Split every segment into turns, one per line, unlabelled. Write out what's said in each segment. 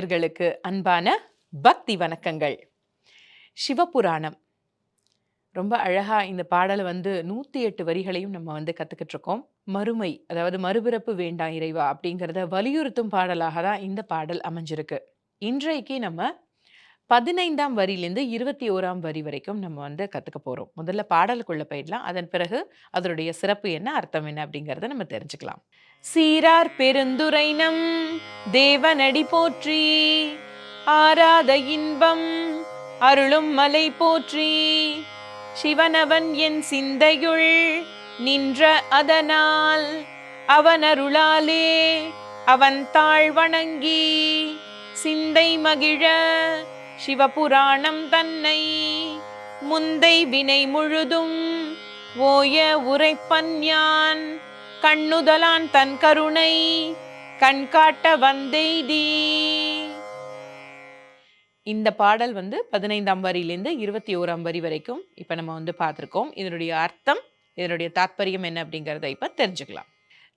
நேயர்களுக்கு அன்பான பக்தி வணக்கங்கள். சிவபுராணம் ரொம்ப அழகா இந்த பாடலை 108 வரிகளையும் நம்ம கத்துக்கிட்டு இருக்கோம். மறுமை, அதாவது மறுபிறப்பு வேண்டாம் இறைவா அப்படிங்கிறத வலியுறுத்தும் பாடலாக தான் இந்த பாடல் அமைஞ்சிருக்கு. இன்றைக்கு நம்ம 15ஆம் வரியிலிருந்து 21ஆம் வரி வரைக்கும் நம்ம கத்துக்க போறோம். முதல்ல பாடலுக்குள்ள போயிடலாம். அதன் பிறகு அதனுடைய சிறப்பு என்ன, அர்த்தம் என்ன அப்படிங்கிறத நம்ம தெரிஞ்சுக்கலாம். சீரார் பெருந்துரைனம் தேவனடி போற்றி, ஆராத இன்பம் அருளும் மலை போற்றி, சிவனவன் என் சிந்தையுள் நின்ற அதனால், அவன் அருளாலே அவன் தாழ் வணங்கி, சிந்தை மகிழ சிவபுராணம் தன்னை முந்தை வினை முழுதும் ஓய உரைப்பன் யான், கண்ணுதலான் தன் கருணை கண்காட்ட வந்தெய்தி. இந்த பாடல் 15ஆம் வரியிலிருந்து 21ஆம் வரி வரைக்கும் இப்ப நம்ம பார்த்திருக்கோம். இதனுடைய அர்த்தம், இதனுடைய தாத்பரியம் என்ன அப்படிங்கிறத இப்ப தெரிஞ்சுக்கலாம்.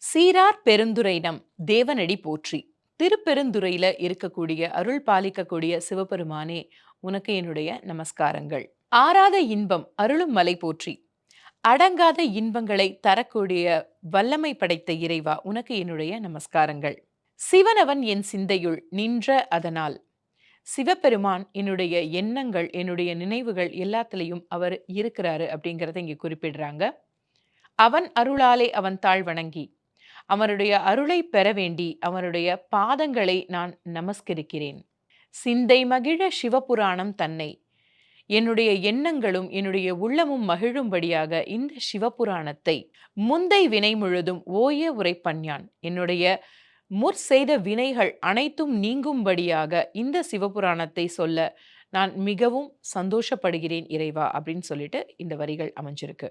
சீரார் பெருந்துரைனம் தேவனடி போற்றி. திருப்பெருந்துறையில இருக்கக்கூடிய அருள் பாலிக்கக்கூடிய சிவபெருமானே, உனக்கு என்னுடைய நமஸ்காரங்கள். ஆராத இன்பம் அருளும் மலை போற்றி. அடங்காத இன்பங்களை தரக்கூடிய வல்லமை படைத்த இறைவா, உனக்கு என்னுடைய நமஸ்காரங்கள். சிவனவன் என் சிந்தையுள் நின்ற அதனால், சிவபெருமான் என்னுடைய எண்ணங்கள், என்னுடைய நினைவுகள் எல்லாத்திலையும் அவர் இருக்கிறாரு அப்படிங்கிறத இங்கே குறிப்பிடுறாங்க. அவன் அருளாலே அவன் தாழ் வணங்கி, அவனுடைய அருளை பெற வேண்டி அவனுடைய பாதங்களை நான் நமஸ்கரிக்கிறேன். சிந்தை மகிழ சிவபுராணம் தன்னை, என்னுடைய எண்ணங்களும் என்னுடைய உள்ளமும் மகிழும்படியாக இந்த சிவபுராணத்தை முந்தை வினை முழுதும் ஓய உரைப்பன்யான், என்னுடைய முற்செய்த வினைகள் அனைத்தும் நீங்கும்படியாக இந்த சிவபுராணத்தை சொல்ல நான் மிகவும் சந்தோஷப்படுகிறேன் இறைவா அப்படின்னு சொல்லிட்டு இந்த வரிகள் அமைஞ்சிருக்கு.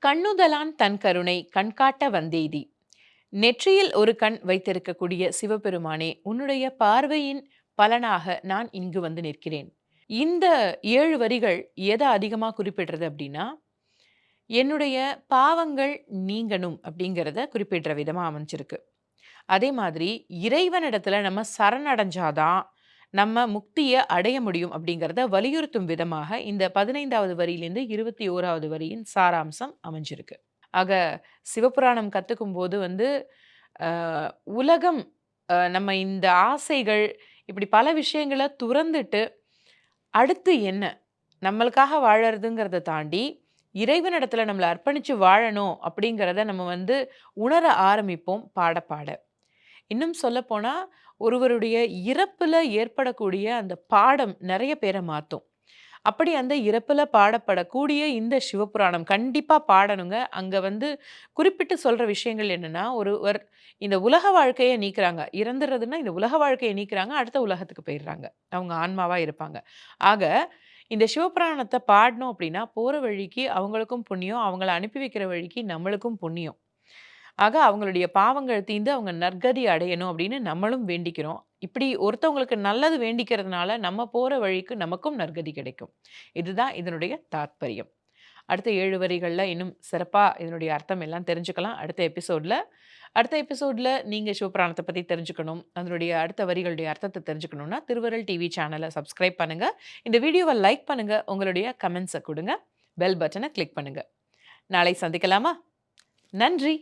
கண்ணுதலான் தன் கருணை கண்காட்ட வந்தெய்தி. நெற்றியில் ஒரு கண் வைத்திருக்கக்கூடிய சிவபெருமானே, உன்னுடைய பார்வையின் பலனாக நான் இங்கு நிற்கிறேன். இந்த 7 வரிகள் எதை அதிகமா குறிப்பிடுறது அப்படின்னா, என்னுடைய பாவங்கள் நீங்கணும் அப்படிங்கிறத குறிப்பிடுற விதமா அமைஞ்சிருக்கு. அதே மாதிரி இறைவனிடத்துல நம்ம சரணடைஞ்சாதான் நம்ம முக்தியை அடைய முடியும் அப்படிங்கிறத வலியுறுத்தும் விதமாக இந்த 15ஆவது வரியிலிருந்து 21ஆவது வரியின் சாராம்சம் அமைஞ்சிருக்கு. ஆக சிவபுராணம் கத்துக்கும் போது உலகம், நம்ம இந்த ஆசைகள், இப்படி பல விஷயங்களை துறந்துட்டு அடுத்து என்ன நம்மளுக்காக வாழறதுங்கிறத தாண்டி இறைவனிடத்துல நம்மளை அர்ப்பணிச்சு வாழணும் அப்படிங்கிறத நம்ம உணர ஆரம்பிப்போம் பாட பாட. இன்னும் சொல்ல போனா ஒருவருடைய இறப்புல ஏற்படக்கூடிய அந்த பாடம் நிறைய பேரை மாற்றும். அப்படி அந்த இறப்புல பாடப்படக்கூடிய இந்த சிவபுராணம் கண்டிப்பா பாடணுங்க. அங்க குறிப்பிட்டு சொல்ற விஷயங்கள் என்னன்னா, ஒருவர் இந்த உலக வாழ்க்கையை நீக்குறாங்க, இறந்துறதுன்னா இந்த உலக வாழ்க்கையை நீக்குறாங்க, அடுத்த உலகத்துக்கு போயிடுறாங்க, அவங்க ஆன்மாவா இருப்பாங்க. ஆக இந்த சிவபுராணத்தை பாடணும் அப்படின்னா போற வழிக்கு அவங்களுக்கும் புண்ணியம், அவங்கள அனுப்பி வைக்கிற வழிக்கு நம்மளுக்கும் புண்ணியம். ஆக அவங்களுடைய பாவங்கள் தீர்ந்து அவங்க நற்கதி அடையணும் அப்படின்னு நம்மளும் வேண்டிக்கிறோம். இப்படி ஒருத்தவங்களுக்கு நல்லது வேண்டிக்கிறதுனால நம்ம போற வழிக்கு நமக்கும் நற்கதி கிடைக்கும். இதுதான் இதனுடைய தாத்பரியம். அடுத்த 7 வரிகள்ல இன்னும் சிறப்பா இதனுடைய அர்த்தம் எல்லாம் தெரிஞ்சுக்கலாம் அடுத்த எபிசோட்ல நீங்க சிவபுராணத்தை பத்தி தெரிஞ்சுக்கணும், அதனுடைய அடுத்த வரிகளுடைய அர்த்தத்தை தெரிஞ்சுக்கணும்னா திருவருள் டிவி சேனலை சப்ஸ்கிரைப் பண்ணுங்க. இந்த வீடியோவை லைக் பண்ணுங்க, உங்களுடைய கமெண்ட்ஸை கொடுங்க, பெல் பட்டனை கிளிக் பண்ணுங்க. நாளை சந்திக்கலாமா? நன்றி.